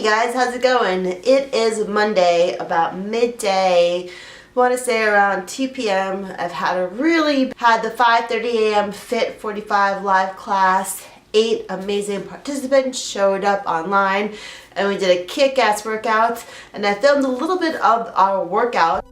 guys, how's it going? It is Monday, about midday. I want to say around 2 p.m. I've had the 5:30 a.m. Fit 45 live class. 8 amazing participants showed up online and we did a kick-ass workout, and I filmed a little bit of our workout.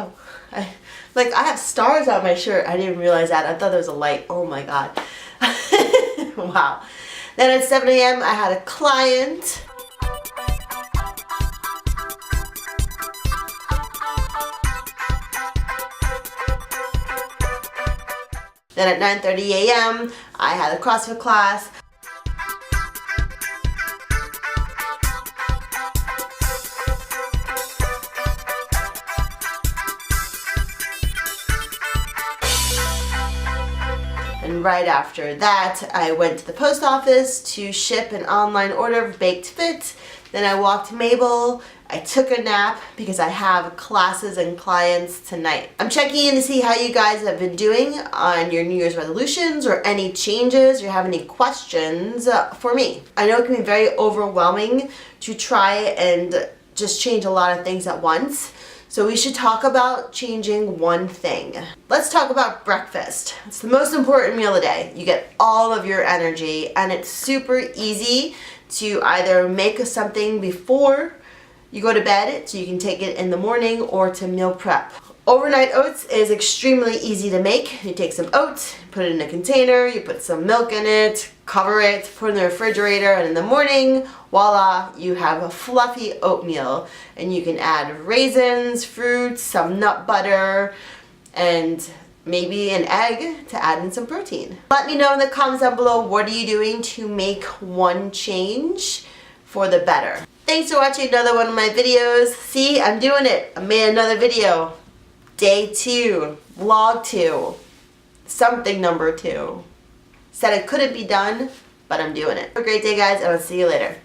Oh, I have stars on my shirt. I didn't realize that. I thought there was a light. Oh my god. Wow. Then at 7 a.m. I had a client. Then at 9:30 a.m. I had a CrossFit class. And right after that, I went to the post office to ship an online order of baked fit. Then I walked to Mabel. I took a nap because I have classes and clients tonight. I'm checking in to see how you guys have been doing on your New Year's resolutions or any changes, or you have any questions for me. I know it can be very overwhelming to try and just change a lot of things at once. So we should talk about changing one thing. Let's talk about breakfast. It's the most important meal of the day. You get all of your energy, and it's super easy to either make something before you go to bed so you can take it in the morning, or to meal prep. Overnight oats is extremely easy to make. You take some oats, put it in a container, you put some milk in it, cover it, put it in the refrigerator, and in the morning, voila, you have a fluffy oatmeal. And you can add raisins, fruits, some nut butter, and maybe an egg to add in some protein. Let me know in the comments down below, what are you doing to make one change for the better? Thanks for watching another one of my videos. See, I'm doing it. I made another video. Day 2, vlog 2, something number 2. Said it couldn't be done, but I'm doing it. Have a great day, guys, and I'll see you later.